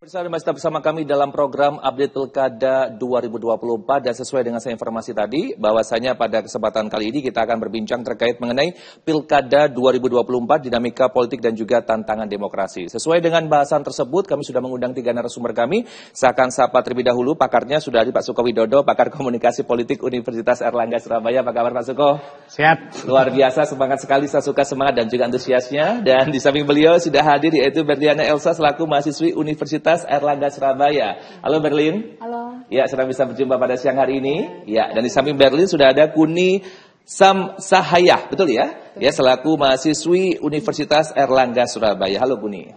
Masih bersama kami dalam program Update Pilkada 2024 dan sesuai dengan saya informasi tadi bahwasanya pada kesempatan kali ini kita akan berbincang terkait mengenai Pilkada 2024, dinamika politik dan juga tantangan demokrasi. Sesuai dengan bahasan tersebut kami sudah mengundang 3 narasumber kami. Saya akan sapa terlebih dahulu, pakarnya sudah ada Pak Suko Widodo, pakar komunikasi politik Universitas Airlangga Surabaya. Apa kabar Pak Suko? Siap. Luar biasa, semangat sekali, saya suka semangat dan juga antusiasnya. Dan di samping beliau sudah hadir yaitu Berliana Elsa selaku mahasiswi Universitas Airlangga Surabaya. Halo Berlin. Halo. Ya, senang bisa berjumpa pada siang hari ini. Ya, dan di samping Berlin sudah ada Kuni Samsahaya, betul ya? Betul. Ya, selaku mahasiswi Universitas Airlangga Surabaya. Halo Kuni.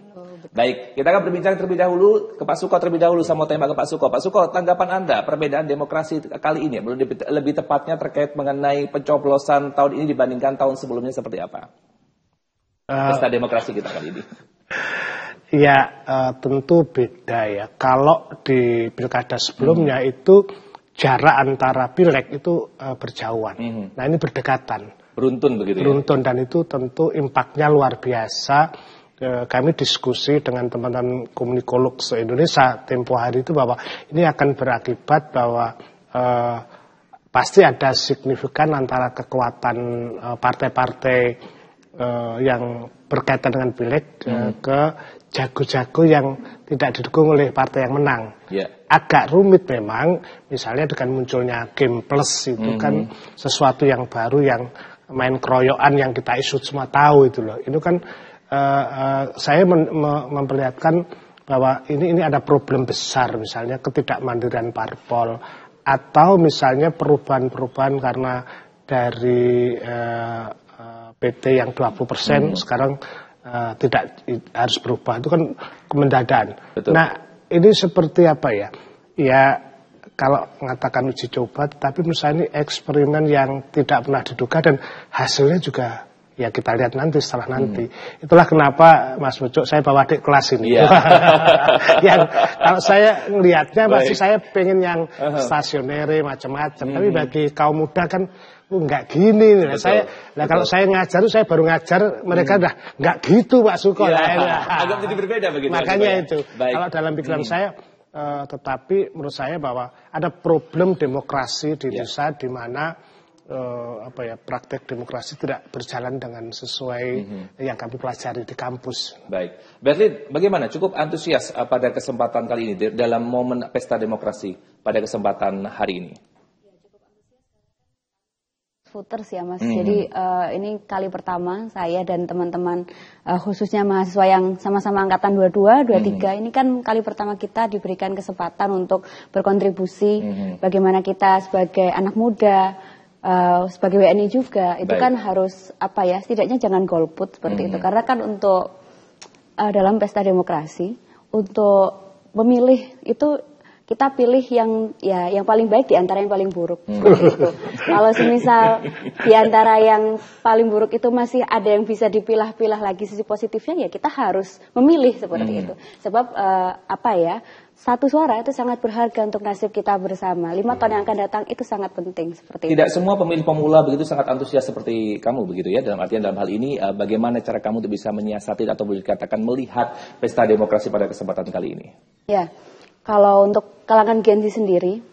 Baik, kita akan berbincang terlebih dahulu ke Pak Suko terlebih dahulu. Saya mau tembak ke Pak Suko. Pak Suko, tanggapan Anda perbedaan demokrasi kali ini, lebih tepatnya terkait mengenai pencoblosan tahun ini dibandingkan tahun sebelumnya seperti apa? Pesta demokrasi kita kali ini. Ya, tentu beda ya. Kalau di pilkada sebelumnya itu jarak antara pileg itu berjauhan. Nah ini berdekatan. Beruntun begitu ya? Beruntun, dan itu tentu impaknya luar biasa. Kami diskusi dengan teman-teman komunikolog se-Indonesia tempo hari itu bahwa ini akan berakibat bahwa pasti ada signifikan antara kekuatan partai-partai yang berkaitan dengan pileg ke jago-jago yang tidak didukung oleh partai yang menang. Agak rumit memang, misalnya dengan munculnya Game Plus itu kan sesuatu yang baru, yang main keroyokan yang kita isu semua tahu itu loh. Itu kan saya memperlihatkan bahwa ini ada problem besar, misalnya ketidakmandirian parpol, atau misalnya perubahan-perubahan karena dari PT yang 20% sekarang tidak harus berubah, itu kan kemendadan. Nah ini seperti apa ya? Ya kalau mengatakan uji coba, tapi menurut saya ini eksperimen yang tidak pernah diduga dan hasilnya juga ya kita lihat nanti setelah nanti. Itulah kenapa Mas Mucuk saya bawa adik kelas ini. Yang kalau saya ngelihatnya masih saya pengen yang stasioner macam-macam, tapi bagi kaum muda kan nggak gini. Kalau saya ngajar, saya baru ngajar, mereka udah nggak gitu Pak Suko. Agak jadi berbeda begitu. Makanya itu. Kalau dalam pikiran saya, tetapi menurut saya bahwa ada problem demokrasi di desa di mana praktek demokrasi tidak berjalan dengan sesuai yang kami pelajari di kampus. Baik, Berlin, bagaimana? Cukup antusias pada kesempatan kali ini dalam momen pesta demokrasi pada kesempatan hari ini? Voters ya Mas. Jadi ini kali pertama saya dan teman-teman khususnya mahasiswa yang sama-sama angkatan 22, 23 ini kan kali pertama kita diberikan kesempatan untuk berkontribusi bagaimana kita sebagai anak muda, sebagai WNI juga itu kan harus setidaknya jangan golput seperti itu, karena kan untuk dalam pesta demokrasi untuk memilih itu kita pilih yang paling baik di antara yang paling buruk seperti itu. Kalau semisal di antara yang paling buruk itu masih ada yang bisa dipilah-pilah lagi sisi positifnya, ya kita harus memilih seperti itu. Sebab satu suara itu sangat berharga untuk nasib kita bersama. 5 tahun yang akan datang itu sangat penting seperti Tidak itu. semua pemilih pemula begitu sangat antusias seperti kamu begitu ya. Dalam artian dalam hal ini bagaimana cara kamu untuk bisa menyiasati atau boleh dikatakan melihat pesta demokrasi pada kesempatan kali ini? Ya. Kalau untuk kalangan Gen Z sendiri,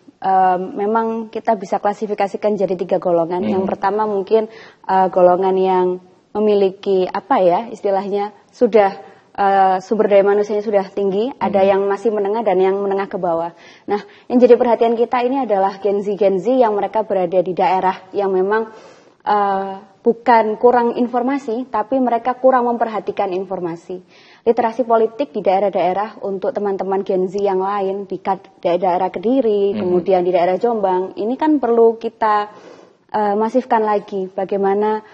memang kita bisa klasifikasikan jadi 3 golongan. Yang pertama mungkin golongan yang memiliki istilahnya sudah sumber daya manusianya sudah tinggi, ada yang masih menengah dan yang menengah ke bawah. Nah, yang jadi perhatian kita ini adalah Gen Z yang mereka berada di daerah yang memang bukan kurang informasi, tapi mereka kurang memperhatikan informasi. Literasi politik di daerah-daerah untuk teman-teman Gen Z yang lain di daerah Kediri, kemudian di daerah Jombang, ini kan perlu kita masifkan lagi. Bagaimana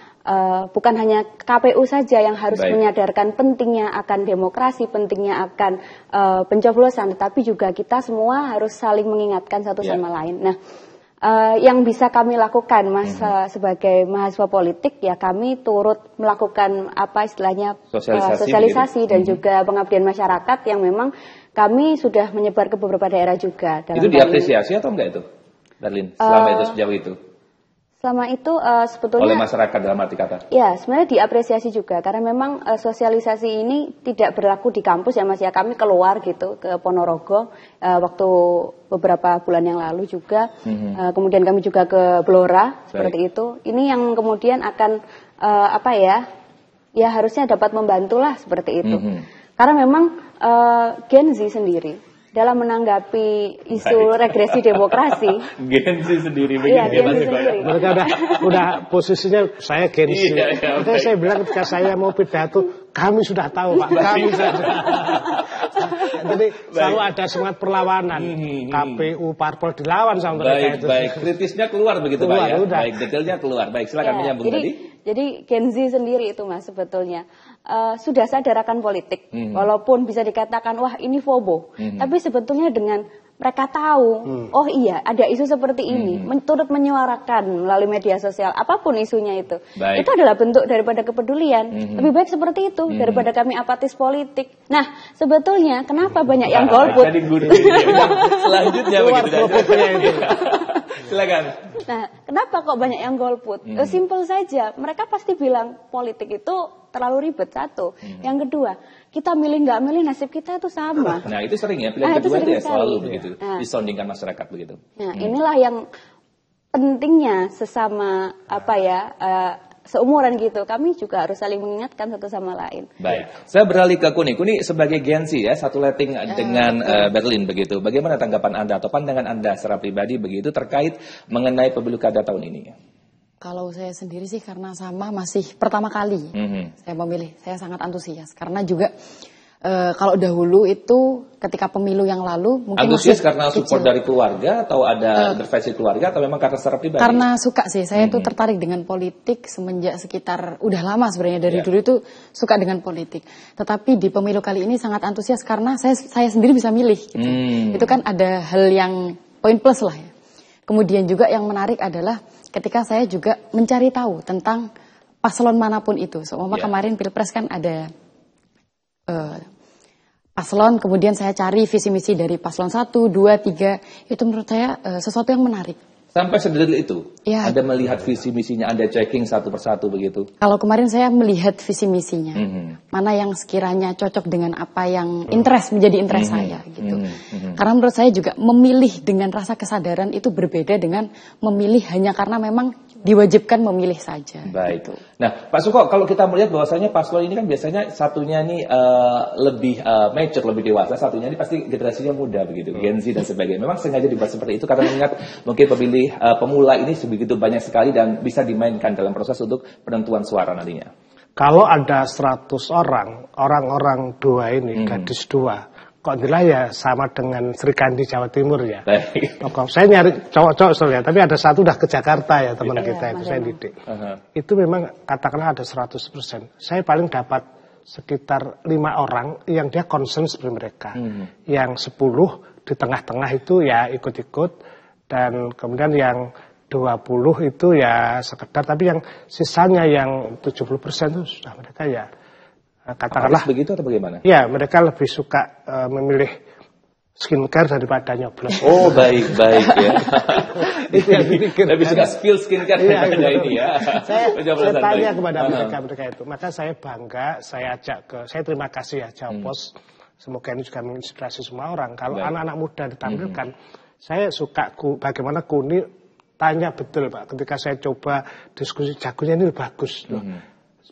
bukan hanya KPU saja yang harus menyadarkan pentingnya akan demokrasi, pentingnya akan pencoblosan, tetapi juga kita semua harus saling mengingatkan satu sama lain. Nah, yang bisa kami lakukan Mas sebagai mahasiswa politik, ya kami turut melakukan sosialisasi dan juga pengabdian masyarakat yang memang kami sudah menyebar ke beberapa daerah juga. Itu diapresiasi atau enggak itu, Berlin, selama itu sejauh itu? Selama itu sebetulnya oleh masyarakat dalam arti kata. Ya, sebenarnya diapresiasi juga karena memang sosialisasi ini tidak berlaku di kampus ya Mas ya. Kami keluar gitu ke Ponorogo waktu beberapa bulan yang lalu juga. Kemudian kami juga ke Blora seperti itu. Ini yang kemudian akan ya harusnya dapat membantulah seperti itu. Karena memang Gen Z sendiri dalam menanggapi isu regresi demokrasi. Gen Z sendiri begini. Iya, Gen Z sendiri. Mereka udah posisinya saya Gen Z. Makanya saya bilang ketika saya mau pidato, kami sudah tahu Pak, kami sudah. Jadi selalu ada semangat perlawanan. KPU, parpol dilawan sama mereka itu. Baik, kritisnya keluar begitu Pak ya. Udah. Baik, detailnya keluar. Baik, silakan menyambung tadi. Jadi Gen Z sendiri itu Mas sebetulnya sudah sadar akan politik. Walaupun bisa dikatakan wah ini FOBO. Tapi sebetulnya dengan mereka tahu, oh iya ada isu seperti ini, turut menyuarakan melalui media sosial, apapun isunya itu. Itu adalah bentuk daripada kepedulian. Lebih baik seperti itu daripada kami apatis politik. Nah, sebetulnya kenapa banyak yang golput? Selanjutnya begitu. Silakan. Nah, kenapa kok banyak yang golput? Simple saja, mereka pasti bilang politik itu terlalu ribet satu. Yang kedua, kita milih nggak milih nasib kita itu sama. Nah itu sering ya, pilihan kedua itu ya selalu begitu, disondingkan masyarakat begitu. Nah inilah yang pentingnya sesama seumuran gitu, kami juga harus saling mengingatkan satu sama lain. Baik, saya beralih ke Kuni sebagai Gen Z ya, satu letting dengan Berlin begitu. Bagaimana tanggapan Anda atau pandangan Anda secara pribadi begitu terkait mengenai pemilu kada tahun ini? Kalau saya sendiri sih karena sama masih pertama kali saya memilih, saya sangat antusias karena juga kalau dahulu itu ketika pemilu yang lalu mungkin antusias karena support dari keluarga atau ada intervensi keluarga atau memang karena secara pribadi? Karena suka sih, saya tuh tertarik dengan politik semenjak sekitar udah lama sebenarnya dari dulu itu suka dengan politik. Tetapi di pemilu kali ini sangat antusias karena saya sendiri bisa milih gitu. Itu kan ada hal yang poin plus lah ya. Kemudian juga yang menarik adalah ketika saya juga mencari tahu tentang paslon manapun itu. Seumpama kemarin Pilpres kan ada paslon, kemudian saya cari visi misi dari paslon 1, 2, 3. Itu menurut saya sesuatu yang menarik. Sampai sedetail itu? Ya. Anda melihat visi misinya, Anda checking satu persatu begitu? Kalau kemarin saya melihat visi misinya. Mana yang sekiranya cocok dengan apa yang menjadi interest saya gitu. Karena menurut saya juga memilih dengan rasa kesadaran itu berbeda dengan memilih hanya karena memang diwajibkan memilih saja. Baik. Gitu. Nah, Pak Suko, kalau kita melihat bahwasanya paslon ini kan biasanya satunya nih lebih mature, lebih dewasa, satunya ini pasti generasinya muda begitu, Gen Z dan sebagainya. Memang sengaja dibuat seperti itu karena mengingat mungkin pemilih pemula ini sebegitu banyak sekali dan bisa dimainkan dalam proses untuk penentuan suara nantinya. Kalau ada 100 orang-orang dua ini, gadis dua, kok nilai ya sama dengan Sri Kandi Jawa Timur ya. Baik. Saya nyari cowok-cowok soalnya, tapi ada satu udah ke Jakarta ya teman kita itu saya didik. Itu memang katakanlah ada 100%. Saya paling dapat sekitar 5 orang yang dia concern seperti mereka. Yang 10 di tengah-tengah itu ya ikut-ikut, dan kemudian yang 20 itu ya sekedar, tapi yang sisanya yang 70% itu sudah mereka ya katakanlah begitu atau bagaimana? Ya, mereka lebih suka memilih skincare daripada nyoblos. Oh, baik ya. Itu yang dibikin. Lebih suka spill skincare daripada ini ya. Saya tanya kepada mereka itu. Maka saya bangga, saya terima kasih ya Jawpos. Semoga ini juga menginspirasi semua orang. Kalau anak-anak muda ditampilkan, saya suka bagaimana Kuni tanya betul Pak. Ketika saya coba diskusi, jagonya ini bagus loh.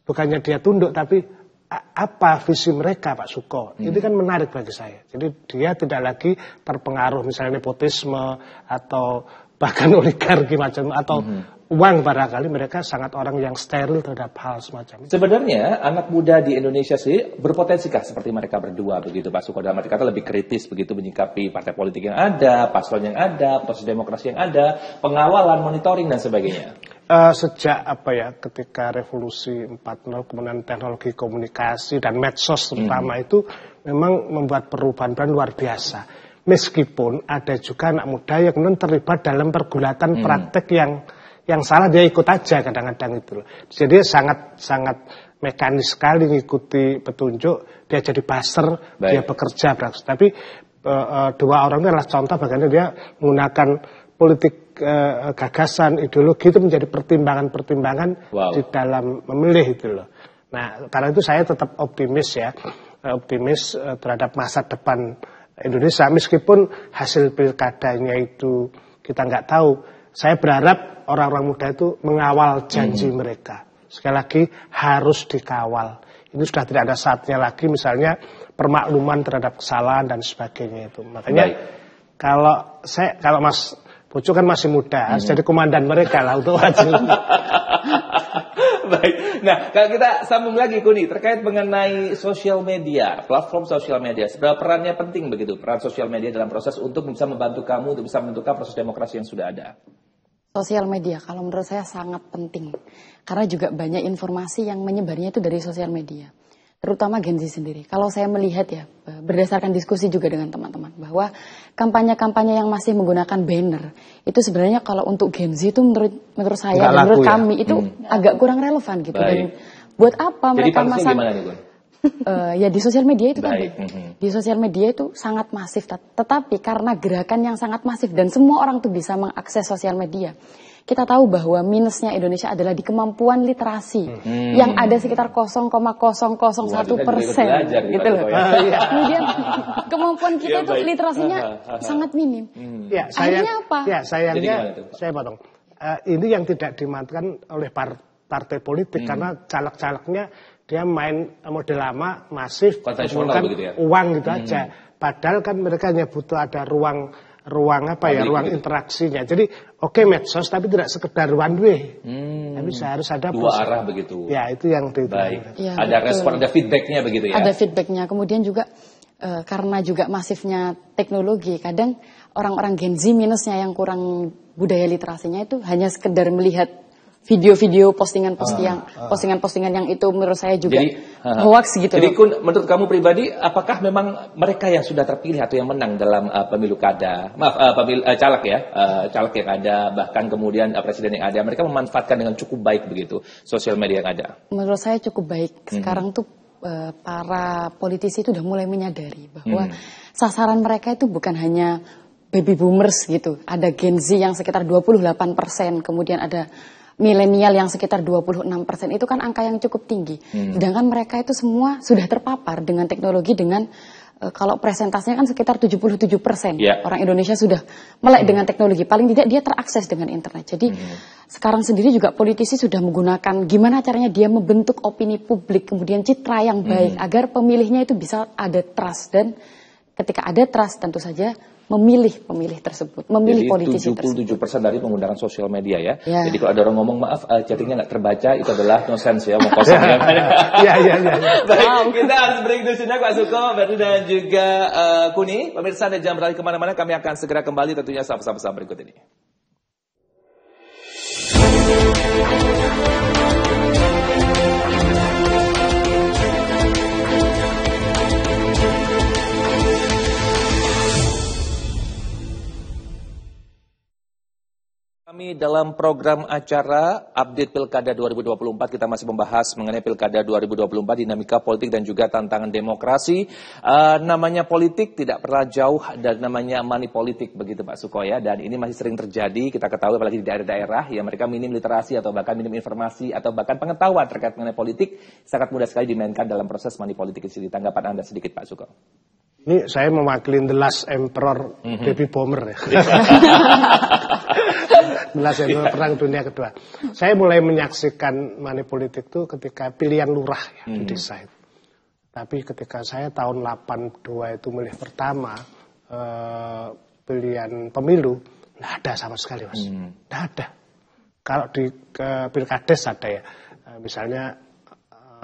Bukannya dia tunduk, tapi apa visi mereka Pak Suko. Ini kan menarik bagi saya. Jadi dia tidak lagi terpengaruh misalnya nepotisme atau bahkan oligarki macam atau uang, barangkali mereka sangat orang yang steril terhadap hal semacam itu. Sebenarnya anak muda di Indonesia sih berpotensikah seperti mereka berdua begitu Pak Suko, dalam arti kata lebih kritis begitu menyikapi partai politik yang ada, paslon yang ada, proses demokrasi yang ada, pengawalan, monitoring dan sebagainya. Sejak ketika revolusi 4.0 kemudian teknologi komunikasi dan medsos terutama itu memang membuat perubahan luar biasa. Meskipun ada juga anak muda yang kemudian terlibat dalam pergulatan praktek yang salah, dia ikut aja kadang-kadang itu loh. Jadi sangat mekanis sekali mengikuti petunjuk, dia jadi buzzer, dia bekerja. Tapi 2 orang itu adalah contoh bagaimana dia menggunakan politik gagasan, ideologi itu menjadi pertimbangan-pertimbangan di dalam memilih itu loh. Nah, karena itu saya tetap optimis ya, optimis terhadap masa depan Indonesia meskipun hasil pilkadanya itu kita nggak tahu. Saya berharap orang-orang muda itu mengawal janji mereka. Sekali lagi harus dikawal. Ini sudah tidak ada saatnya lagi misalnya permakluman terhadap kesalahan dan sebagainya itu. Makanya kalau Mas Pucuk kan masih muda, harus jadi komandan mereka lah untuk maju. Baik. Nah, kalau kita sambung lagi Kuni terkait mengenai sosial media, platform sosial media, seberapa perannya penting begitu peran sosial media dalam proses untuk bisa membantu kamu untuk bisa menentukan proses demokrasi yang sudah ada? Sosial media kalau menurut saya sangat penting karena juga banyak informasi yang menyebarnya itu dari sosial media. Terutama Gen Z sendiri. Kalau saya melihat ya, berdasarkan diskusi juga dengan teman-teman, bahwa kampanye-kampanye yang masih menggunakan banner, itu sebenarnya kalau untuk Gen Z itu menurut saya, dan menurut kami, itu agak kurang relevan gitu. Dan buat apa mereka masang... ya di sosial media itu tadi. Di sosial media itu sangat masif. Tetapi karena gerakan yang sangat masif dan semua orang tuh bisa mengakses sosial media, kita tahu bahwa minusnya Indonesia adalah di kemampuan literasi yang ada sekitar 0,001% gitu loh. Kemudian kemampuan kita itu literasinya sangat minim. Ya, akhirnya apa? Ya, sayangnya saya potong. Ini yang tidak dimanfaatkan oleh partai politik karena caleg-calegnya dia main model lama, masif, menggunakan uang gitu aja. Padahal kan mereka hanya butuh ada ruang interaksinya. Jadi medsos tapi tidak sekedar one way. Tapi harus ada dua arah begitu. Ya, itu yang ya, ada respon, ada feedbacknya begitu ya. Ada feedbacknya. Kemudian juga karena juga masifnya teknologi, kadang orang-orang Gen Z minusnya yang kurang budaya literasinya itu hanya sekedar melihat video-video postingan-postingan yang itu menurut saya juga hoax gitu. Jadi Kun, menurut kamu pribadi, apakah memang mereka yang sudah terpilih atau yang menang dalam pemilu kada, caleg ya, caleg yang ada, bahkan kemudian presiden yang ada, mereka memanfaatkan dengan cukup baik begitu sosial media yang ada? Menurut saya cukup baik. Sekarang tuh para politisi itu udah mulai menyadari bahwa sasaran mereka itu bukan hanya baby boomers gitu. Ada Gen Z yang sekitar 28%, kemudian ada milenial yang sekitar 26%, itu kan angka yang cukup tinggi. Sedangkan mereka itu semua sudah terpapar dengan teknologi dengan kalau presentasinya kan sekitar 77%. Orang Indonesia sudah melek dengan teknologi. Paling tidak dia terakses dengan internet. Jadi sekarang sendiri juga politisi sudah menggunakan gimana caranya dia membentuk opini publik, kemudian citra yang baik agar pemilihnya itu bisa ada trust. Dan ketika ada trust tentu saja memilih pemilih tersebut, memilih politisi tersebut. 77% dari menggunakan sosial media ya. Jadi kalau ada orang ngomong maaf chattingnya nggak terbaca, itu adalah nonsense ya, mau kosong ya. Baik, kita harus break dulu sejenak Pak Suko, Berli dan juga Kuni. Pemirsa dan jangan berlari kemana-mana, kami akan segera kembali tentunya saat-saat berikut ini. Kami dalam program acara Update Pilkada 2024, kita masih membahas mengenai Pilkada 2024, dinamika politik dan juga tantangan demokrasi. Namanya politik tidak pernah jauh dari namanya money politik, begitu Pak Suko ya. Dan ini masih sering terjadi, kita ketahui apalagi di daerah-daerah yang mereka minim literasi atau bahkan minim informasi atau bahkan pengetahuan terkait mengenai politik, sangat mudah sekali dimainkan dalam proses money politik ini. Tanggapan Anda sedikit Pak Suko. Ini saya mewakili The Last Emperor Baby Bomber ya. The Last Emperor Perang Dunia Kedua. Saya mulai menyaksikan money politik itu ketika pilihan lurah ya, di desa itu. Tapi ketika saya tahun 82 itu milih pertama pilihan pemilu, nggak ada sama sekali Mas. Nggak ada. Kalau di Pilkades ada ya. Misalnya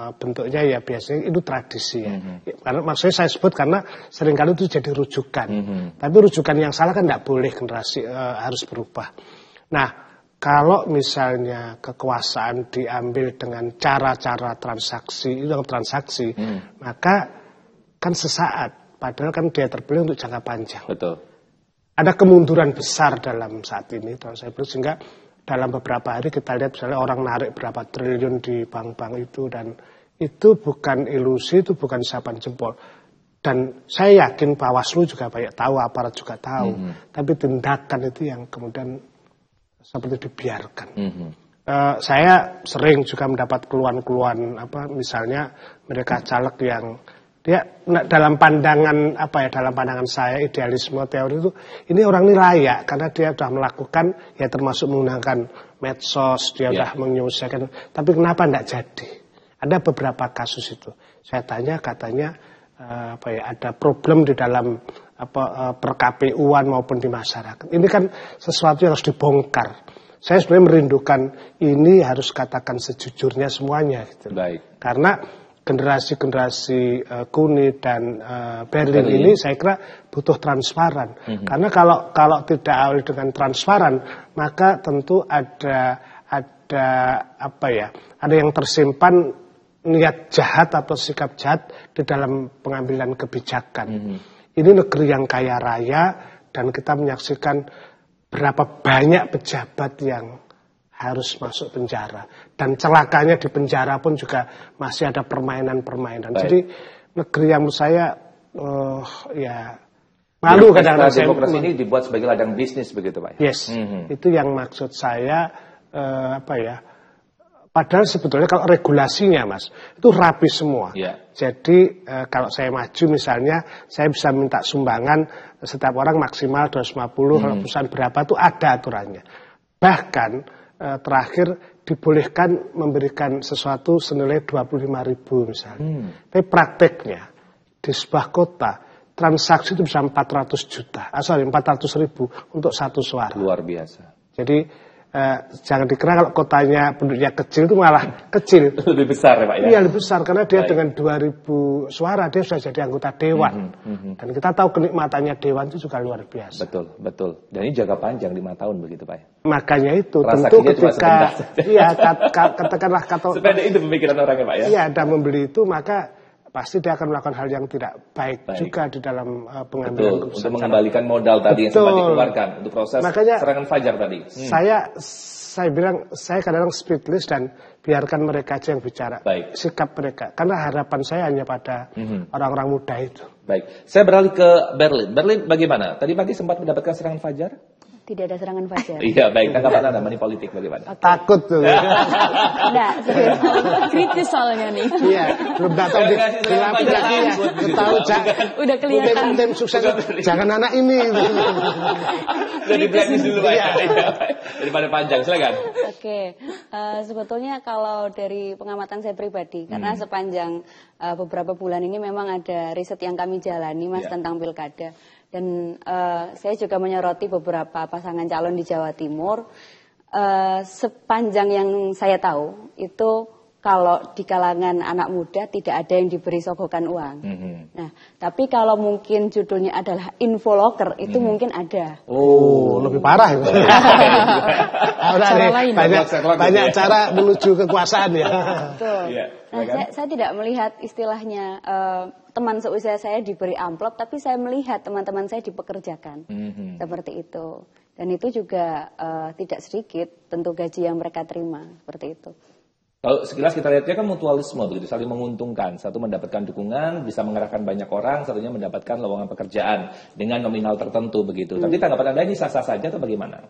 bentuknya ya biasanya itu tradisi ya. Karena maksudnya saya sebut karena seringkali itu jadi rujukan. Tapi rujukan yang salah kan tidak boleh, generasi harus berubah. Nah, kalau misalnya kekuasaan diambil dengan cara-cara transaksi, maka kan sesaat. Padahal kan dia terpilih untuk jangka panjang. Betul. Ada kemunduran besar dalam saat ini, sehingga dalam beberapa hari kita lihat misalnya orang narik berapa triliun di bank-bank itu, dan itu bukan ilusi, itu bukan isapan jempol. Dan saya yakin Bawaslu juga banyak tahu, aparat juga tahu. Tapi tindakan itu yang kemudian seperti dibiarkan. Saya sering juga mendapat keluhan-keluhan, misalnya mereka caleg yang dia dalam pandangan dalam pandangan saya, idealisme teori itu, ini orang ini layak karena dia sudah melakukan, ya termasuk menggunakan medsos, dia sudah menyelesaikan, tapi kenapa tidak jadi? Ada beberapa kasus itu. Saya tanya, katanya ada problem di dalam per-KPU-an maupun di masyarakat. Ini kan sesuatu yang harus dibongkar. Saya sebenarnya merindukan ini, harus katakan sejujurnya semuanya. Gitu. Baik. Karena generasi-generasi Kuni dan Berlin ini saya kira butuh transparan. Karena kalau tidak awal dengan transparan, maka tentu ada yang tersimpan niat jahat atau sikap jahat di dalam pengambilan kebijakan. Ini negeri yang kaya raya dan kita menyaksikan berapa banyak pejabat yang harus masuk penjara, dan celakanya di penjara pun juga masih ada permainan-permainan. Jadi negeri yang menurut saya malu kadang-kadang. Demokrasi ini dibuat sebagai ladang bisnis begitu Pak? Yes, itu yang maksud saya padahal sebetulnya kalau regulasinya Mas itu rapi semua. Jadi kalau saya maju misalnya, saya bisa minta sumbangan setiap orang maksimal 250, kalau perusahaan berapa itu ada aturannya. Bahkan terakhir dibolehkan memberikan sesuatu senilai 25.000 misalnya. Tapi prakteknya di sebuah kota transaksi itu bisa 400.000 untuk satu suara. Luar biasa. Jadi jangan dikira kalau kotanya penduduknya kecil itu malah kecil. Lebih besar ya Pak ya? Iya lebih besar karena dia dengan 2.000 suara dia sudah jadi anggota dewan. Dan kita tahu kenikmatannya dewan itu juga luar biasa. Betul. Dan ini jangka panjang 5 tahun begitu Pak ya? Makanya itu transaksinya tentu ketika katakanlah sepeda itu pemikiran orang ya Pak ya? Iya, dan membeli itu maka pasti dia akan melakukan hal yang tidak baik juga di dalam pengambilan keputusan. Untuk mengembalikan modal tadi yang sempat dikeluarkan untuk proses serangan fajar tadi. Saya bilang, saya kadang-kadang speechless dan biarkan mereka aja yang bicara. Sikap mereka. Karena harapan saya hanya pada orang-orang muda itu. Baik, saya beralih ke Berlin. Berlin bagaimana? Tadi pagi sempat mendapatkan serangan fajar? Tidak ada serangan fajar. Iya, baik. Tanggapan Anda, money politik bagaimana? Takut tuh. Enggak, serius. Kritis soalnya nih. Iya, belum datang di lapis lagi ya. Tahu udah kelihatan. Tim sukses. Jangan anak ini. Jadi blacklist dulu Pak. Daripada panjang, silakan. Oke, sebetulnya kalau dari pengamatan saya pribadi, karena sepanjang beberapa bulan ini memang ada riset yang kami jalani Mas tentang pilkada. Dan saya juga menyoroti beberapa pasangan calon di Jawa Timur. Sepanjang yang saya tahu, itu kalau di kalangan anak muda tidak ada yang diberi sogokan uang. Nah, tapi kalau mungkin judulnya adalah infoloker, itu mungkin ada. Oh, lebih parah itu. Banyak cara menuju kekuasaan ya. Betul. Nah, saya tidak melihat istilahnya teman seusia saya diberi amplop, tapi saya melihat teman-teman saya dipekerjakan. Seperti itu. Dan itu juga tidak sedikit tentu gaji yang mereka terima, seperti itu. Kalau sekilas kita lihatnya kan mutualisme begitu, saling menguntungkan. Satu mendapatkan dukungan, bisa mengerahkan banyak orang, satunya mendapatkan lowongan pekerjaan dengan nominal tertentu begitu. Tapi tanggapan Anda ini sah-sah saja atau bagaimana?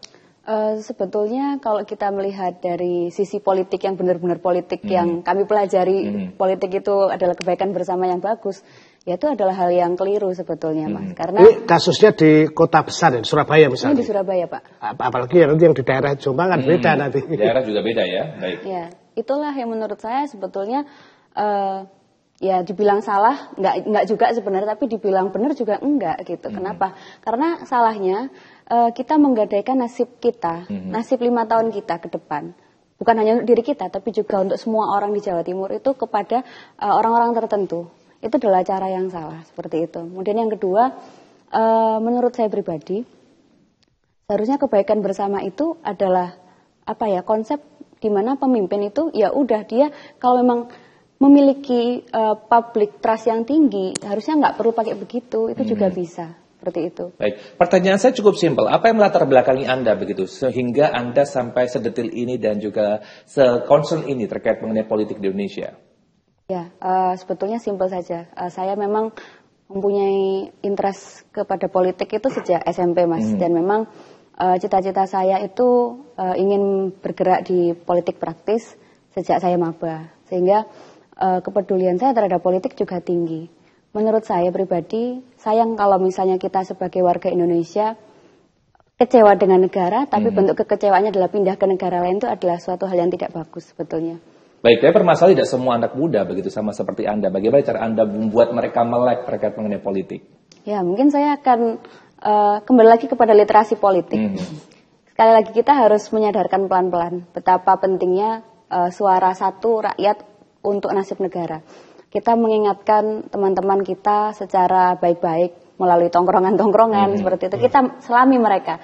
Sebetulnya kalau kita melihat dari sisi politik yang benar-benar politik yang kami pelajari, politik itu adalah kebaikan bersama yang bagus, ya itu adalah hal yang keliru sebetulnya Mas. Karena ini kasusnya di kota besar, di Surabaya misalnya. Ini di Surabaya Pak. Apalagi yang di daerah Jombang kan beda nanti. Daerah juga beda ya, baik. Ya, itulah yang menurut saya sebetulnya ya dibilang salah, enggak juga sebenarnya, tapi dibilang benar juga enggak gitu. Kenapa? Karena salahnya kita menggadaikan nasib kita, nasib 5 tahun kita ke depan. Bukan hanya untuk diri kita, tapi juga untuk semua orang di Jawa Timur itu kepada orang-orang tertentu. Itu adalah cara yang salah, seperti itu. Kemudian yang kedua, menurut saya pribadi, seharusnya kebaikan bersama itu adalah konsep di mana pemimpin itu ya udah dia kalau memang memiliki public trust yang tinggi, harusnya nggak perlu pakai begitu, itu juga bisa. Seperti itu. Baik, pertanyaan saya cukup simpel. Apa yang melatar belakangi Anda begitu sehingga Anda sampai sedetil ini dan juga se-concern ini terkait mengenai politik di Indonesia? Ya, sebetulnya simpel saja. Saya memang mempunyai interest kepada politik itu sejak SMP, Mas. Dan memang cita-cita saya itu ingin bergerak di politik praktis sejak saya maba. Sehingga kepedulian saya terhadap politik juga tinggi. Menurut saya pribadi, sayang kalau misalnya kita sebagai warga Indonesia kecewa dengan negara, tapi bentuk kekecewaannya adalah pindah ke negara lain, itu adalah suatu hal yang tidak bagus sebetulnya. Baik, tapi permasalahan tidak semua anak muda begitu sama seperti Anda. Bagaimana cara Anda membuat mereka melek terkait mengenai politik? Ya, mungkin saya akan kembali lagi kepada literasi politik. Sekali lagi kita harus menyadarkan pelan-pelan betapa pentingnya suara satu rakyat untuk nasib negara. Kita mengingatkan teman-teman kita secara baik-baik melalui tongkrongan-tongkrongan seperti itu. Kita selami mereka.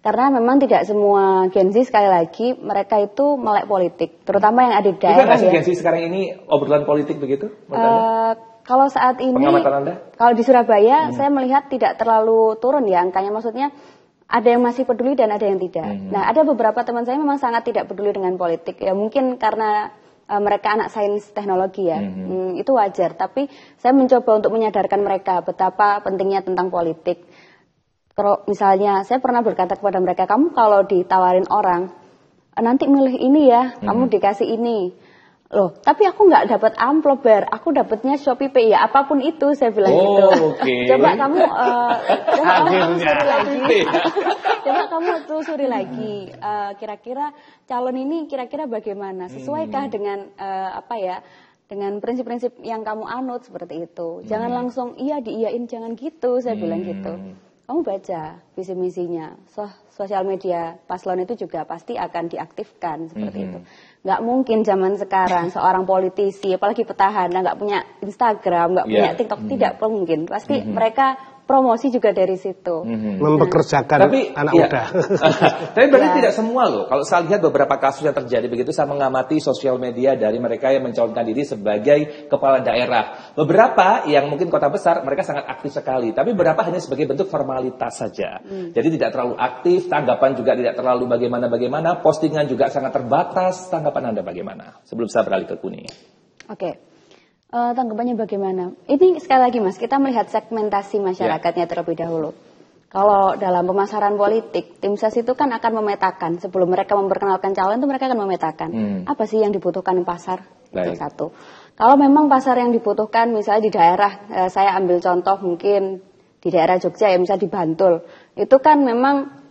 Karena memang tidak semua Gen Z, sekali lagi mereka itu melek politik, terutama yang ada di daerah. Bukan Gen Z sekarang ini obrolan politik begitu? Kalau saat ini, kalau di Surabaya saya melihat tidak terlalu turun ya angkanya. Maksudnya ada yang masih peduli dan ada yang tidak. Nah, ada beberapa teman saya memang sangat tidak peduli dengan politik. Ya mungkin karena mereka anak sains teknologi ya, itu wajar. Tapi saya mencoba untuk menyadarkan mereka betapa pentingnya tentang politik. Kalau misalnya saya pernah berkata kepada mereka, kamu kalau ditawarin orang, nanti milih ini ya, kamu dikasih ini. Loh, tapi aku nggak dapat amplop, Bar. Aku dapatnya Shopee Pay, ya apapun itu, saya bilang gitu. Coba kamu telusuri lagi. Coba kamu telusuri lagi. Kira-kira calon ini kira-kira bagaimana? Sesuaikah dengan dengan prinsip-prinsip yang kamu anut seperti itu? Jangan langsung iya diiyain, jangan gitu, saya bilang gitu. Kamu baca visi misinya, sosial media paslon itu juga pasti akan diaktifkan seperti itu. Nggak mungkin zaman sekarang seorang politisi, apalagi petahana, nggak punya Instagram, nggak punya TikTok, tidak mungkin. Pasti mereka promosi juga dari situ. Mempekerjakan anak muda. Tapi berarti tidak semua loh. Kalau saya lihat beberapa kasus yang terjadi begitu, saya mengamati sosial media dari mereka yang mencalonkan diri sebagai kepala daerah. Beberapa yang mungkin kota besar, mereka sangat aktif sekali. Tapi beberapa hanya sebagai bentuk formalitas saja. Jadi tidak terlalu aktif, tanggapan juga tidak terlalu bagaimana-bagaimana, postingan juga sangat terbatas. Tanggapan Anda bagaimana? Sebelum saya beralih ke Kuni. Oke. Tanggapannya bagaimana? Ini sekali lagi Mas, kita melihat segmentasi masyarakatnya terlebih dahulu. Kalau dalam pemasaran politik, tim ses itu kan akan memetakan, sebelum mereka memperkenalkan calon itu mereka akan memetakan apa sih yang dibutuhkan pasar. Itu satu. Kalau memang pasar yang dibutuhkan misalnya di daerah, saya ambil contoh mungkin di daerah Jogja ya, misalnya di Bantul, itu kan memang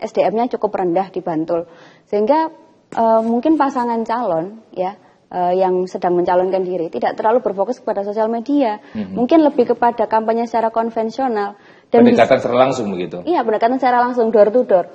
SDM-nya cukup rendah di Bantul, sehingga mungkin pasangan calon ya yang sedang mencalonkan diri tidak terlalu berfokus kepada sosial media, mungkin lebih kepada kampanye secara konvensional dan pendekatan secara langsung begitu. Iya, pendekatan secara langsung, door to door.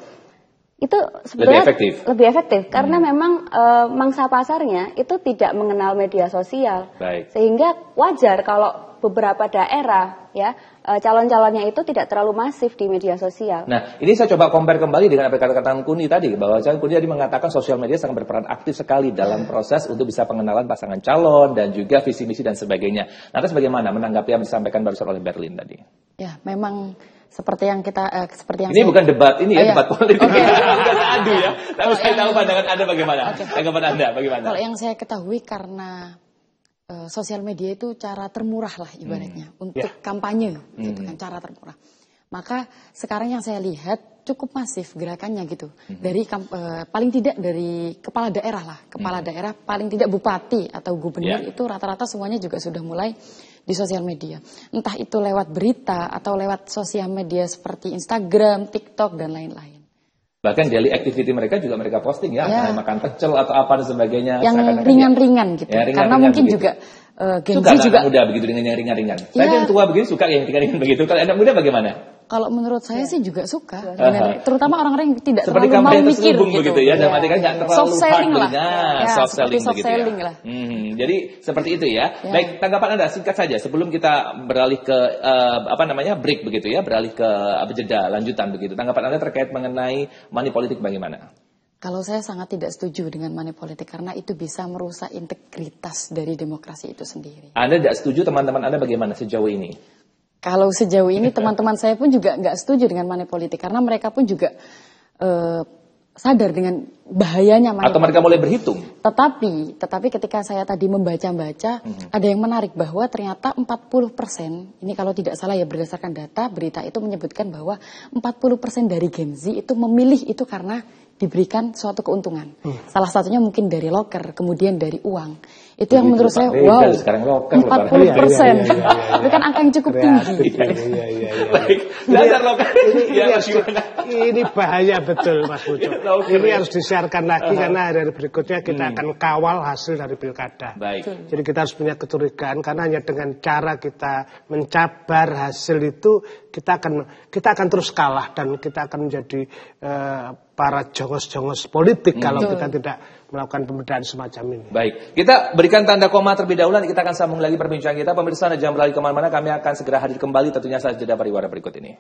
Itu sebetulnya lebih efektif karena memang mangsa pasarnya itu tidak mengenal media sosial. Sehingga wajar kalau beberapa daerah ya calon-calonnya itu tidak terlalu masif di media sosial. Nah, ini saya coba compare kembali dengan apa yang katakan Kuni tadi, bahwa Kuni tadi mengatakan sosial media sangat berperan aktif sekali dalam proses untuk bisa pengenalan pasangan calon dan juga visi misi dan sebagainya. Lantas bagaimana menanggapi yang disampaikan barusan oleh Berlin tadi? Ya, memang seperti yang kita ini bukan debat, ini debat politik. Bukan adu ya. Tapi saya tahu pandangan Anda bagaimana? Tanggapan Anda bagaimana? Kalau yang saya ketahui karena sosial media itu cara termurah lah ibaratnya untuk kampanye, gitu kan, cara termurah. Maka sekarang yang saya lihat cukup masif gerakannya gitu. Dari paling tidak dari kepala daerah lah, kepala daerah paling tidak bupati atau gubernur itu rata-rata semuanya juga sudah mulai di sosial media. Entah itu lewat berita atau lewat sosial media seperti Instagram, TikTok dan lain-lain. Bahkan daily activity mereka juga mereka posting ya, makan pecel atau apa dan sebagainya. Yang ringan-ringan gitu. Ya, ringan karena mungkin begitu. Juga Gen suka Z juga anak muda begitu dengan yang ringan-ringan. Saya yang tua begini suka yang ringan-ringan begitu. Kalau anak muda bagaimana? Kalau menurut saya sih juga suka, terutama orang-orang yang tidak seperti terlalu mau mikir gitu. Begitu ya, dan artinya nggak terlalu soft selling lah. Soft selling begitu ya. Lah. Jadi seperti itu ya. Baik, tanggapan Anda singkat saja sebelum kita beralih ke break begitu ya, beralih ke jeda lanjutan begitu. Tanggapan Anda terkait mengenai money politik bagaimana? Kalau saya sangat tidak setuju dengan money politik karena itu bisa merusak integritas dari demokrasi itu sendiri. Anda tidak setuju, teman-teman Anda bagaimana sejauh ini? Kalau sejauh ini teman-teman saya pun juga nggak setuju dengan money politik karena mereka pun juga sadar dengan bahayanya money atau mereka mulai berhitung? Tetapi ketika saya tadi membaca-baca, ada yang menarik bahwa ternyata 40%, ini kalau tidak salah ya berdasarkan data, berita itu menyebutkan bahwa 40% dari Gen Z itu memilih itu karena diberikan suatu keuntungan. Salah satunya mungkin dari loker, kemudian dari uang. Itu yang menurut saya, wow, 40%. Itu kan angka yang cukup tinggi. Baik, dasar loker. Ini bahaya betul, Mas Pucuk. Ini harus disiarkan lagi karena hari berikutnya kita akan kawal hasil dari pilkada. Baik. Jadi kita harus punya kecurigaan karena hanya dengan cara kita mencabar hasil itu kita akan terus kalah dan kita akan menjadi para jongos-jongos politik kalau kita tidak melakukan pembedaan semacam ini. Baik, kita berikan tanda koma terlebih dahulu, nanti kita akan sambung lagi perbincangan kita. Pemirsa, jangan berlari kemana-mana, kami akan segera hadir kembali tentunya saat jeda pariwara berikut ini.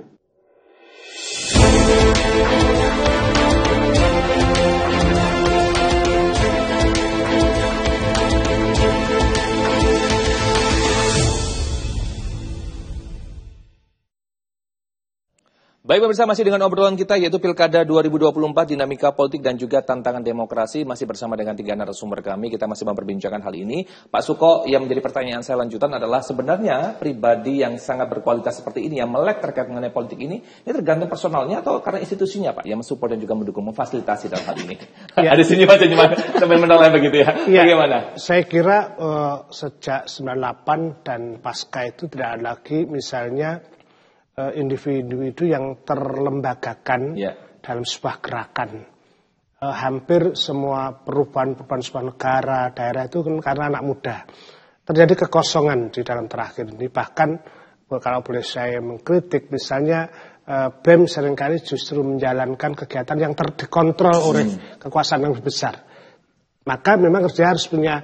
Baik pemirsa, masih dengan obrolan kita yaitu Pilkada 2024, dinamika politik dan juga tantangan demokrasi. Masih bersama dengan 3 narasumber kami, kita masih memperbincangkan hal ini. Pak Suko, yang menjadi pertanyaan saya lanjutan adalah sebenarnya pribadi yang sangat berkualitas seperti ini, yang melek terkait mengenai politik ini tergantung personalnya atau karena institusinya Pak, yang mensupport dan juga mendukung, memfasilitasi dalam hal ini. Ya. Di sini Pak cuma sampai menolak begitu ya. Bagaimana? Saya kira sejak 98 dan pasca itu tidak ada lagi misalnya individu yang terlembagakan dalam sebuah gerakan. Hampir semua perubahan-perubahan sebuah negara, daerah itu kan karena anak muda. Terjadi kekosongan di dalam terakhir ini. Bahkan kalau boleh saya mengkritik, misalnya BEM seringkali justru menjalankan kegiatan yang dikontrol oleh kekuasaan yang besar. Maka memang kerja harus punya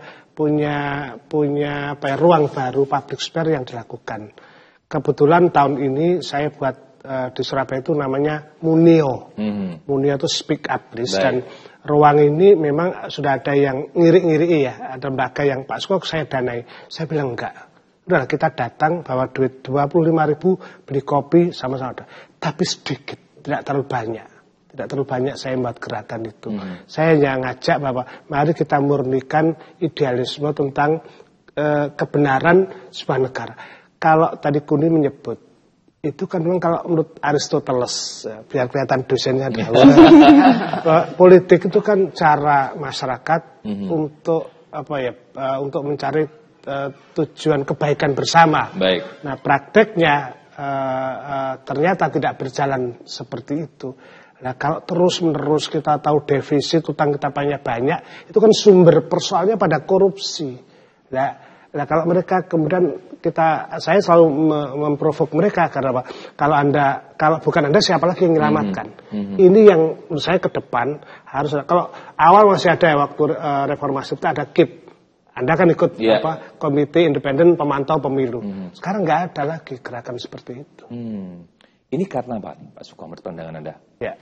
ruang baru, public sphere yang dilakukan. Kebetulan tahun ini saya buat di Surabaya itu namanya Munio. Munio itu speak up list. Dan ruang ini memang sudah ada yang ngiri-ngiri ya. Ada lembaga yang Pak Suko saya danai. Saya bilang enggak. Udah kita datang bawa duit 25.000 beli kopi sama-sama. Tapi sedikit, tidak terlalu banyak. Tidak terlalu banyak saya membuat gerakan itu. Saya hanya ngajak bahwa mari kita murnikan idealisme tentang kebenaran sebuah negara. Kalau tadi Kuni menyebut, itu kan memang kalau menurut Aristoteles, biar kelihatan dosennya dahulu, politik itu kan cara masyarakat untuk untuk mencari tujuan kebaikan bersama. Baik. Nah prakteknya ternyata tidak berjalan seperti itu. Nah kalau terus-menerus kita tahu defisit, utang kita banyak, itu kan sumber persoalannya pada korupsi. Nah kalau mereka kemudian saya selalu memprovok mereka karena apa? Kalau bukan Anda siapa lagi yang menyelamatkan? Ini yang menurut saya ke depan harus. Kalau awal masih ada waktu reformasi itu ada KIP. Anda kan ikut komite independen pemantau pemilu. Sekarang nggak ada lagi gerakan seperti itu. Ini karena Pak Suko, menurut pandangan Anda? Ya.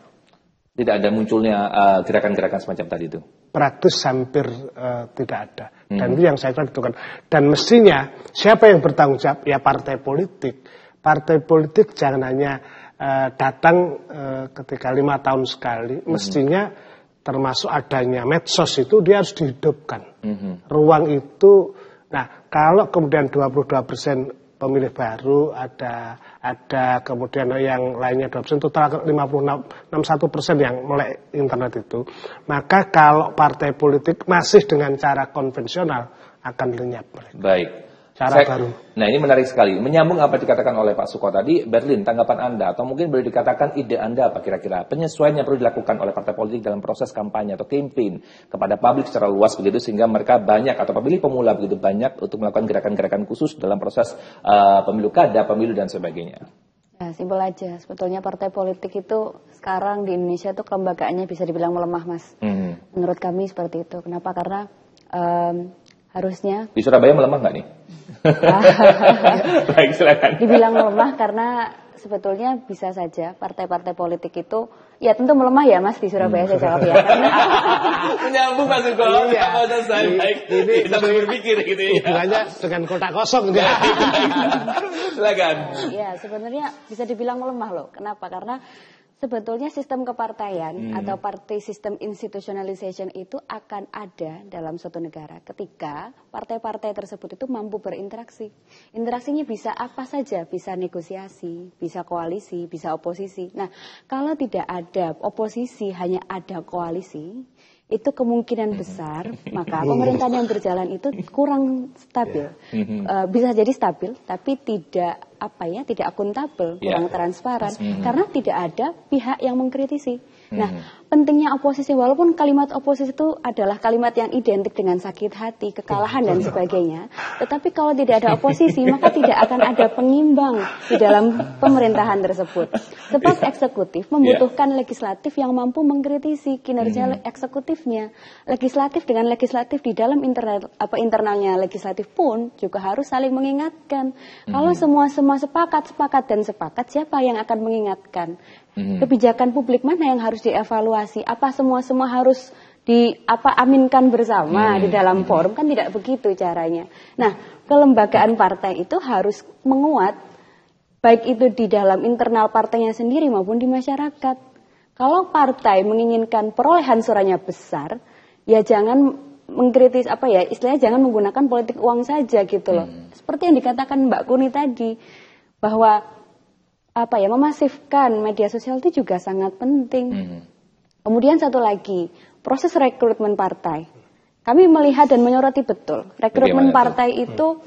Tidak ada munculnya gerakan-gerakan semacam tadi itu? Praktis hampir tidak ada. Dan itu yang saya kira itu kan. Dan mestinya siapa yang bertanggung jawab? Ya partai politik. Partai politik jangan hanya datang ketika 5 tahun sekali. Mestinya termasuk adanya medsos itu dia harus dihidupkan. Ruang itu, nah kalau kemudian 22% pemilih baru ada kemudian yang lainnya 2%, total 61% yang melek internet itu. Maka kalau partai politik masih dengan cara konvensional akan lenyap mereka. Baik. Baru. Nah ini menarik sekali. Menyambung apa dikatakan oleh Pak Suko tadi, Berlin, tanggapan Anda atau mungkin boleh dikatakan ide Anda apa kira-kira penyesuaian yang perlu dilakukan oleh partai politik dalam proses kampanye atau campaign kepada publik secara luas begitu sehingga mereka banyak atau pemilih pemula begitu banyak untuk melakukan gerakan-gerakan khusus dalam proses pemilu kada, pemilu dan sebagainya. Nah, simpel aja. Sebetulnya partai politik itu sekarang di Indonesia itu kelembagaannya bisa dibilang melemah, Mas. Menurut kami seperti itu. Kenapa? Karena harusnya di Surabaya melemah nggak nih? Baik, silakan. Dibilang melemah karena sebetulnya bisa saja partai-partai politik itu ya tentu melemah ya Mas di Surabaya saya jawab ya. Menyambung Mas Suko. Baik. Ini kita berpikir gitu ya. Hubungannya dengan kotak kosong dia. Silakan. Ya sebenarnya bisa dibilang melemah loh. Kenapa? Karena Sebetulnya sistem kepartaian atau party system institutionalization itu akan ada dalam suatu negara ketika partai-partai tersebut itu mampu berinteraksi. Interaksinya bisa apa saja, bisa negosiasi, bisa koalisi, bisa oposisi. Nah, kalau tidak ada oposisi, hanya ada koalisi, itu kemungkinan besar maka pemerintahan yang berjalan itu kurang stabil. Bisa jadi stabil tapi tidak tidak akuntabel, kurang transparan karena tidak ada pihak yang mengkritisi. Nah, pentingnya oposisi, walaupun kalimat oposisi itu adalah kalimat yang identik dengan sakit hati, kekalahan dan sebagainya, tetapi kalau tidak ada oposisi maka tidak akan ada pengimbang di dalam pemerintahan tersebut. Sebab eksekutif membutuhkan legislatif yang mampu mengkritisi kinerja eksekutifnya. Legislatif dengan legislatif di dalam internalnya legislatif pun juga harus saling mengingatkan. Kalau semua sepakat dan sepakat, siapa yang akan mengingatkan? Kebijakan publik mana yang harus dievaluasi? Apa semua harus aminkan bersama di dalam forum? Kan tidak begitu caranya. Nah, kelembagaan partai itu harus menguat, baik itu di dalam internal partainya sendiri maupun di masyarakat. Kalau partai menginginkan perolehan suaranya besar, ya jangan mengkritis istilahnya jangan menggunakan politik uang saja gitu loh. Seperti yang dikatakan Mbak Kuni tadi, bahwa memasifkan media sosial itu juga sangat penting. Kemudian satu lagi, proses rekrutmen partai. Kami melihat dan menyoroti betul, rekrutmen partai itu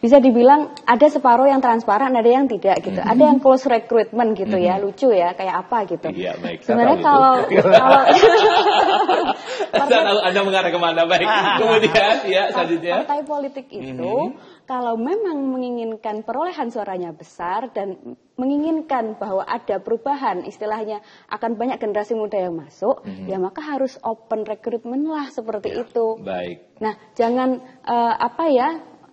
bisa dibilang ada separuh yang transparan, ada yang tidak gitu. Ada yang close recruitment gitu ya, lucu ya, kayak apa gitu. Iya, baik. Sebenarnya kalau Anda mengarah kemana, baik. Kemudian ya selanjutnya. Partai politik itu kalau memang menginginkan perolehan suaranya besar dan menginginkan bahwa ada perubahan, istilahnya akan banyak generasi muda yang masuk, ya maka harus open recruitment lah seperti itu. Baik. Nah, jangan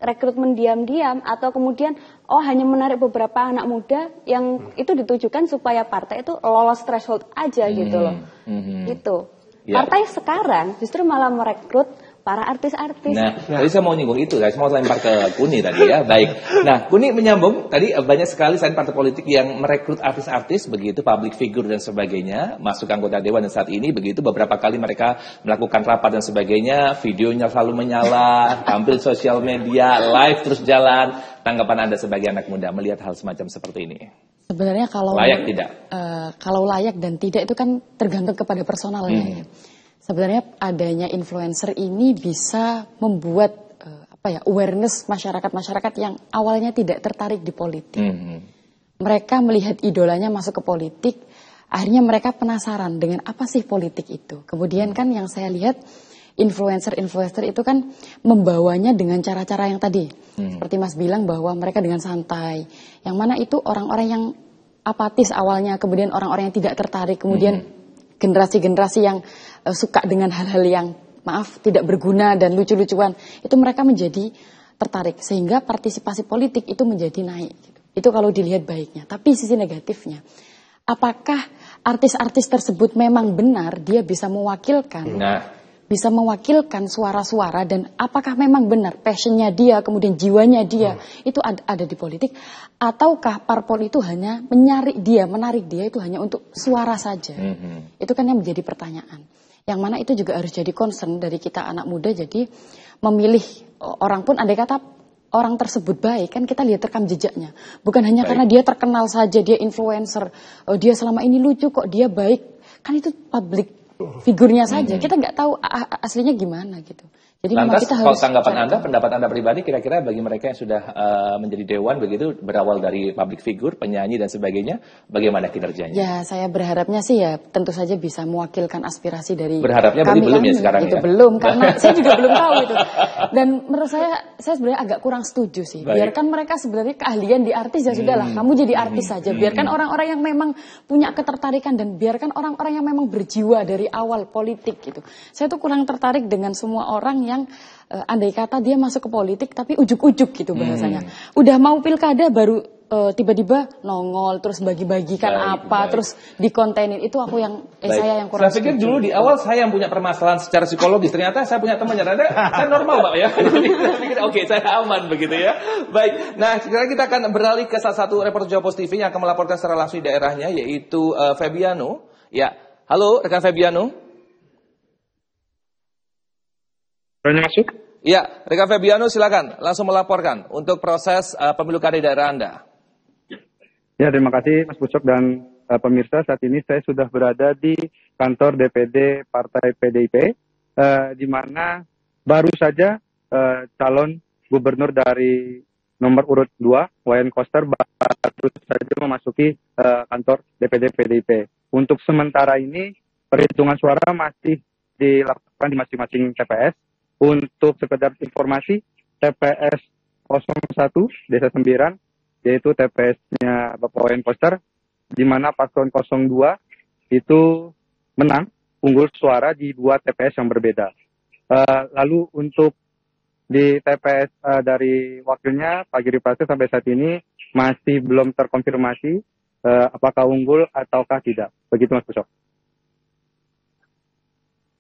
rekrutmen diam-diam atau kemudian hanya menarik beberapa anak muda yang itu ditujukan supaya partai itu lolos threshold aja gitu loh. Gitu. Ya. Partai sekarang justru malah merekrut para artis-artis. Nah, tadi saya mau nyinggung itu, guys. Mau lempar ke Kuni tadi ya. Baik. Nah, Kuni menyambung tadi banyak sekali selain partai politik yang merekrut artis-artis begitu, public figure dan sebagainya, masuk anggota dewan dan saat ini begitu beberapa kali mereka melakukan rapat dan sebagainya, videonya selalu menyala, tampil sosial media, live terus jalan. Tanggapan Anda sebagai anak muda melihat hal semacam seperti ini? Sebenarnya kalau layak tidak? Kalau layak dan tidak itu kan tergantung kepada personalnya. Sebenarnya adanya influencer ini bisa membuat awareness masyarakat yang awalnya tidak tertarik di politik. Mereka melihat idolanya masuk ke politik, akhirnya mereka penasaran dengan apa sih politik itu. Kemudian kan yang saya lihat influencer itu kan membawanya dengan cara-cara yang tadi. Seperti Mas bilang bahwa mereka dengan santai. Yang mana itu orang-orang yang apatis awalnya, kemudian orang-orang yang tidak tertarik, kemudian generasi-generasi yang suka dengan hal-hal yang tidak berguna dan lucu-lucuan, itu mereka menjadi tertarik sehingga partisipasi politik itu menjadi naik gitu. Itu kalau dilihat baiknya. Tapi sisi negatifnya, apakah artis-artis tersebut memang benar dia bisa mewakilkan suara-suara, dan apakah memang benar passionnya dia, kemudian jiwanya dia itu ada di politik, ataukah parpol itu hanya menarik dia itu hanya untuk suara saja. Itu kan yang menjadi pertanyaan. Yang mana itu juga harus jadi concern dari kita anak muda. Jadi memilih orang pun, andai kata orang tersebut baik, kan kita lihat rekam jejaknya. Bukan hanya karena dia terkenal saja, dia influencer, dia selama ini lucu kok dia baik. Kan itu public figurnya saja, kita nggak tahu aslinya gimana gitu. Jadi lantas kita kalau harus tanggapan Anda, pendapat Anda pribadi kira-kira bagi mereka yang sudah menjadi dewan begitu, berawal dari public figure, penyanyi dan sebagainya, bagaimana kinerjanya? Ya, saya berharapnya sih ya tentu saja bisa mewakilkan aspirasi dari berharapnya kami. Belum ya sekarang itu ya? Belum, karena saya juga belum tahu itu. Dan menurut saya sebenarnya agak kurang setuju sih. Baik. Biarkan mereka sebenarnya keahlian di artis ya sudahlah, kamu jadi artis saja. Biarkan orang-orang yang memang punya ketertarikan dan biarkan orang-orang yang memang berjiwa dari awal politik gitu. Saya tuh kurang tertarik dengan semua orang yang andai kata dia masuk ke politik tapi ujuk-ujuk gitu bahasanya. Udah mau pilkada baru tiba-tiba nongol terus bagi-bagikan Baik. terus dikontenin, itu aku yang saya yang kurang Saya pikir setuju. dulu di awal saya yang punya permasalahan secara psikologis, ternyata saya punya teman ternyata saya normal Pak ya. Saya pikir oke, saya aman begitu ya. Baik, nah sekarang kita akan beralih ke salah satu reporter Jawa Post TV yang akan melaporkan secara langsung di daerahnya, yaitu Febiano. Ya, halo rekan Febiano. Suaranya masuk? Ya, rekan Febiano silakan langsung melaporkan untuk proses pemilu kada di daerah Anda. Ya, terima kasih Mas Busok dan pemirsa. Saat ini saya sudah berada di kantor DPD Partai PDIP, di mana baru saja calon gubernur dari nomor urut 2, Wayan Koster, baru saja memasuki kantor DPD PDIP. Untuk sementara ini, perhitungan suara masih dilakukan di masing-masing TPS. Untuk sekedar informasi, TPS 01 Desa Sembiran, yaitu TPS-nya Bapak Wayan Koster, di mana paslon 02 itu menang, unggul suara di 2 TPS yang berbeda. Lalu untuk di TPS dari wakilnya, Pak Giri Prasetyo, sampai saat ini masih belum terkonfirmasi apakah unggul ataukah tidak. Begitu Mas Busok.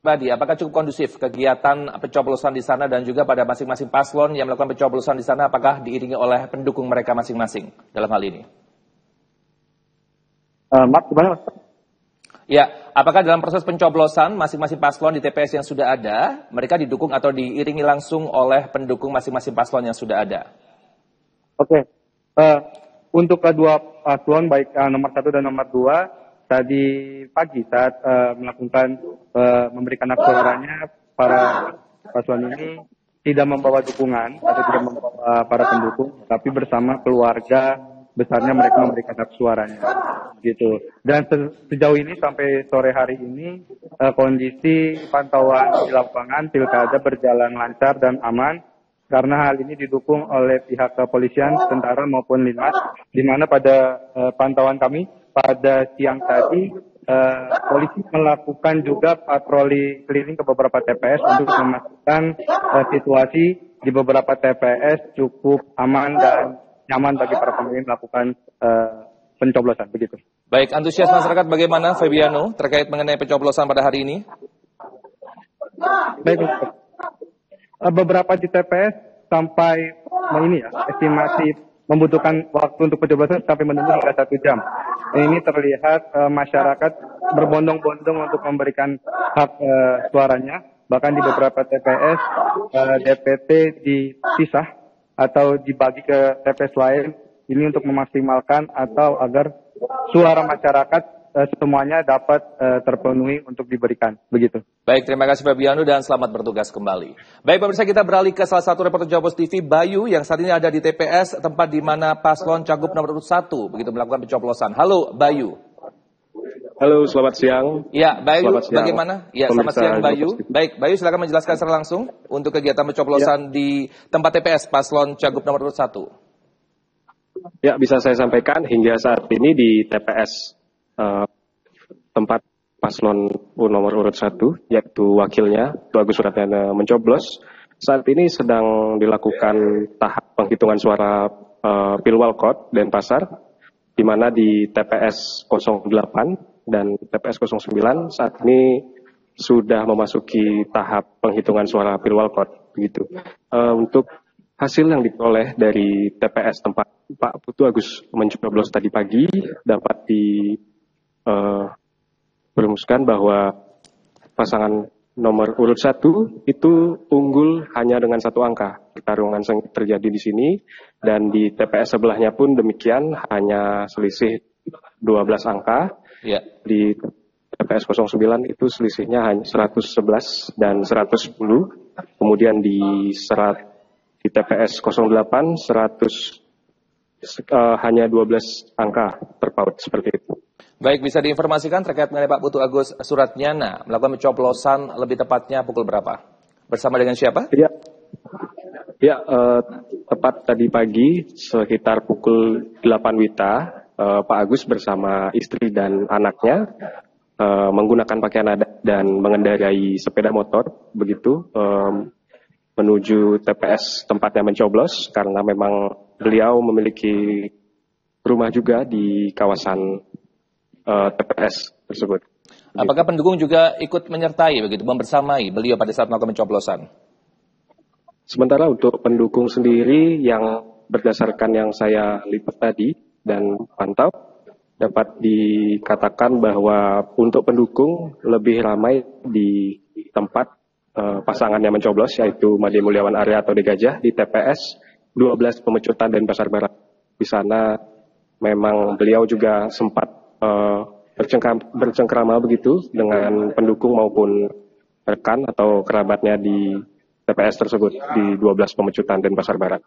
Badi, apakah cukup kondusif kegiatan pencoblosan di sana dan juga pada masing-masing paslon yang melakukan pencoblosan di sana, apakah diiringi oleh pendukung mereka masing-masing dalam hal ini? Maaf, gimana Mas? Ya, apakah dalam proses pencoblosan masing-masing paslon di TPS yang sudah ada, mereka didukung atau diiringi langsung oleh pendukung masing-masing paslon yang sudah ada? Oke. Untuk kedua paslon, baik nomor 1 dan nomor 2, tadi pagi saat melakukan memberikan hak suaranya, para paslon ini tidak membawa dukungan atau tidak membawa para pendukung, tapi bersama keluarga besarnya mereka memberikan hak suaranya, gitu. Dan sejauh ini sampai sore hari ini kondisi pantauan di lapangan pilkada berjalan lancar dan aman, karena hal ini didukung oleh pihak kepolisian, tentara maupun Linmas, di mana pada pantauan kami pada siang tadi, polisi melakukan juga patroli keliling ke beberapa TPS untuk memastikan situasi di beberapa TPS cukup aman dan nyaman bagi para pemilih melakukan pencoblosan. Begitu. Baik, antusias masyarakat bagaimana, Febiano, terkait mengenai pencoblosan pada hari ini? Baik, beberapa di TPS sampai estimasi membutuhkan waktu untuk pencoblosan sampai menunggu hingga 1 jam. Ini terlihat masyarakat berbondong-bondong untuk memberikan hak suaranya. Bahkan di beberapa TPS DPT dipisah atau dibagi ke TPS lain. Ini untuk memaksimalkan atau agar suara masyarakat semuanya dapat terpenuhi untuk diberikan. Begitu. Baik, terima kasih Febiano dan selamat bertugas kembali. Baik pemirsa, kita beralih ke salah satu reporter Jawa Post TV, Bayu, yang saat ini ada di TPS, tempat di mana paslon cagup nomor urut 1 begitu melakukan pencoblosan. Halo Bayu. Halo, selamat siang. Ya, Bayu, Selamat siang. Bagaimana? Ya, selamat siang Bayu. Baik, Bayu silakan menjelaskan secara langsung untuk kegiatan pencoblosan di tempat TPS paslon cagup nomor urut 1. Ya, bisa saya sampaikan hingga saat ini di TPS tempat paslon nomor urut 1, yaitu wakilnya, Agus Suratnyana mencoblos. Saat ini sedang dilakukan tahap penghitungan suara Pilwalkot Denpasar, di mana di TPS 08 dan TPS 09 saat ini sudah memasuki tahap penghitungan suara Pilwalkot. Begitu. Untuk hasil yang diperoleh dari TPS tempat Pak Putu Agus mencoblos tadi pagi dapat berumuskan bahwa pasangan nomor urut 1 itu unggul hanya dengan 1 angka. Pertarungan terjadi di sini dan di TPS sebelahnya pun demikian, hanya selisih 12 angka. Ya. Di TPS 09 itu selisihnya hanya 111 dan 110. Kemudian di TPS 08 hanya 12 angka terpaut seperti itu. Baik, bisa diinformasikan terkait mengenai Pak Putu Agus Suratnyana melakukan pencoblosan lebih tepatnya pukul berapa? Bersama dengan siapa? Ya, tepat tadi pagi sekitar pukul 8 WITA, Pak Agus bersama istri dan anaknya menggunakan pakaian adat dan mengendarai sepeda motor begitu menuju TPS tempatnya mencoblos, karena memang beliau memiliki rumah juga di kawasan TPS tersebut. Apakah pendukung juga ikut menyertai begitu, membersamai beliau pada saat melakukan pencoblosan? Sementara untuk pendukung sendiri yang berdasarkan yang saya lihat tadi dan pantau, dapat dikatakan bahwa untuk pendukung lebih ramai di tempat pasangan yang mencoblos, yaitu Made Mulyawan Arya atau Degajah di TPS 12 Pemecutan dan Pasar Barat. Di sana memang beliau juga sempat bercengkrama begitu dengan pendukung maupun rekan atau kerabatnya di TPS tersebut di 12 Pemecutan dan Pasar Barat.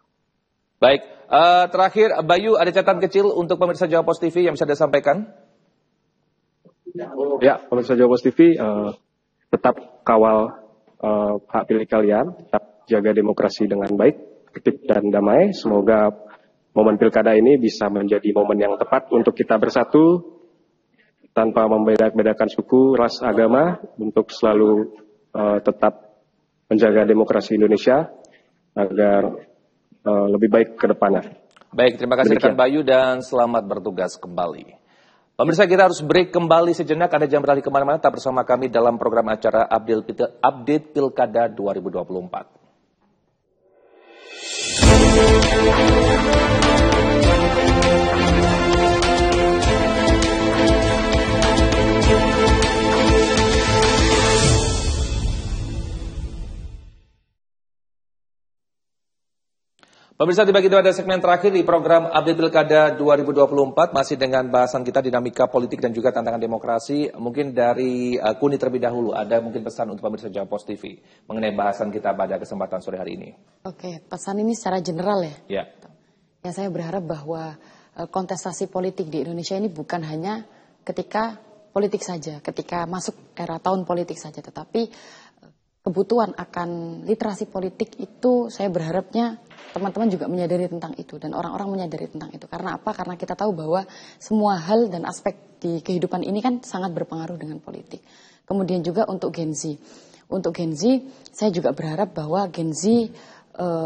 Baik, terakhir Bayu, ada catatan kecil untuk pemirsa Jawa Post TV yang bisa Anda sampaikan? Ya, pemirsa Jawa Post TV, tetap kawal hak pilih kalian, tetap jaga demokrasi dengan baik, tertib dan damai. Semoga momen pilkada ini bisa menjadi momen yang tepat untuk kita bersatu tanpa membeda-bedakan suku, ras, agama, untuk selalu tetap menjaga demokrasi Indonesia agar lebih baik ke depannya. Baik, terima kasih rekan Bayu dan selamat bertugas kembali. Pemirsa, kita harus break kembali sejenak. Anda jangan beralih kemana-mana, tetap bersama kami dalam program acara Update Pilkada 2024. Pemirsa, tiba kita pada segmen terakhir di program Update Pilkada 2024, masih dengan bahasan kita dinamika politik dan juga tantangan demokrasi. Mungkin dari Kuni terlebih dahulu, ada mungkin pesan untuk pemirsa Jawa Post TV mengenai bahasan kita pada kesempatan sore hari ini. Oke, pesan ini secara general ya. Ya. Ya, saya berharap bahwa kontestasi politik di Indonesia ini bukan hanya ketika politik saja, ketika masuk era tahun politik saja, tetapi kebutuhan akan literasi politik itu saya berharapnya teman-teman juga menyadari tentang itu dan orang-orang menyadari tentang itu. Karena apa? Karena kita tahu bahwa semua hal dan aspek di kehidupan ini kan sangat berpengaruh dengan politik. Kemudian juga untuk Gen Z. Untuk Gen Z, saya juga berharap bahwa Gen Z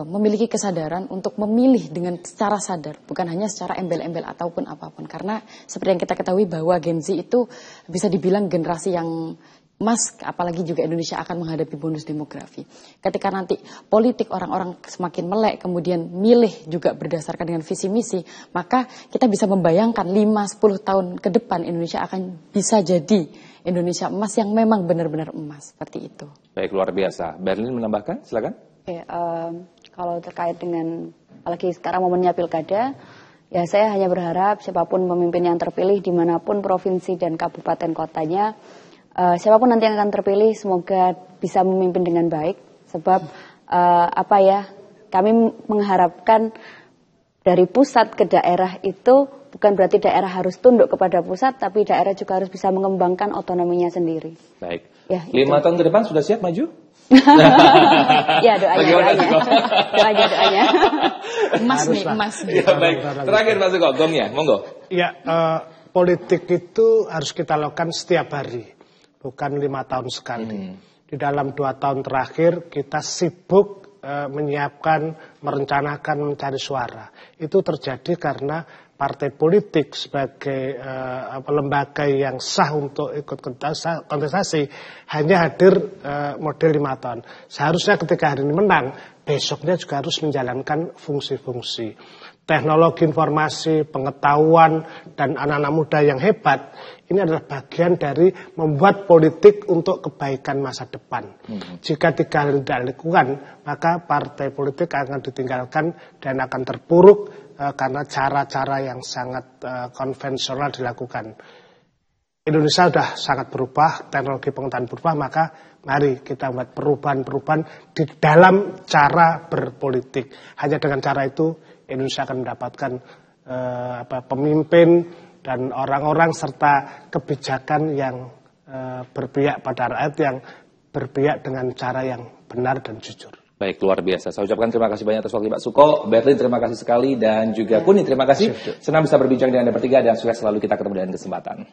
memiliki kesadaran untuk memilih dengan secara sadar, bukan hanya secara embel-embel ataupun apapun. Karena seperti yang kita ketahui bahwa Gen Z itu bisa dibilang generasi yang emas, apalagi juga Indonesia akan menghadapi bonus demografi. Ketika nanti politik orang-orang semakin melek, kemudian milih juga berdasarkan dengan visi misi, maka kita bisa membayangkan 5-10 tahun ke depan Indonesia akan bisa jadi Indonesia emas yang memang benar-benar emas, seperti itu. Baik, luar biasa. Berlin menambahkan, silakan. Oke, kalau terkait dengan, apalagi sekarang momennya pilkada, ya saya hanya berharap siapapun pemimpin yang terpilih dimanapun provinsi dan kabupaten kotanya, siapapun nanti yang akan terpilih semoga bisa memimpin dengan baik. Sebab kami mengharapkan dari pusat ke daerah itu bukan berarti daerah harus tunduk kepada pusat, tapi daerah juga harus bisa mengembangkan otonominya sendiri. Baik. Ya, 5 tahun ke depan sudah siap maju? Ya, doanya. Emas nih, emas. Ya, baik. Terakhir Mas Suko, gongnya, monggo. Ya, politik itu harus kita lakukan setiap hari, bukan 5 tahun sekali. Di dalam 2 tahun terakhir kita sibuk menyiapkan, merencanakan, mencari suara. Itu terjadi karena partai politik sebagai lembaga yang sah untuk ikut kontestasi hanya hadir model 5 tahun. Seharusnya ketika hari ini menang, besoknya juga harus menjalankan fungsi-fungsi. Teknologi informasi, pengetahuan, dan anak-anak muda yang hebat, ini adalah bagian dari membuat politik untuk kebaikan masa depan. Jika 3 hal ini tidak dilakukan, maka partai politik akan ditinggalkan dan akan terpuruk karena cara-cara yang sangat konvensional dilakukan. Indonesia sudah sangat berubah, teknologi pengetahuan berubah, maka mari kita buat perubahan-perubahan di dalam cara berpolitik. Hanya dengan cara itu Indonesia akan mendapatkan pemimpin dan orang-orang serta kebijakan yang berpihak pada rakyat, yang berpihak dengan cara yang benar dan jujur. Baik, luar biasa. Saya ucapkan terima kasih banyak atas waktu Pak Suko. Berlin, terima kasih sekali. Dan juga Kuni, terima kasih. Senang bisa berbincang dengan Anda bertiga dan sukses selalu, kita ketemu dengan kesempatan.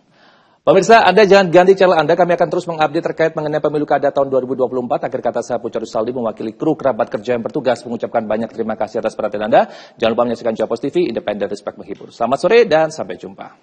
Pemirsa, Anda jangan ganti channel Anda. Kami akan terus mengupdate terkait mengenai pemilu kada tahun 2024. Akhir kata saya Pucari Saldi mewakili kru kerabat kerja yang bertugas mengucapkan banyak terima kasih atas perhatian Anda. Jangan lupa menyaksikan Jawa Pos TV, independen, respect, menghibur. Selamat sore dan sampai jumpa.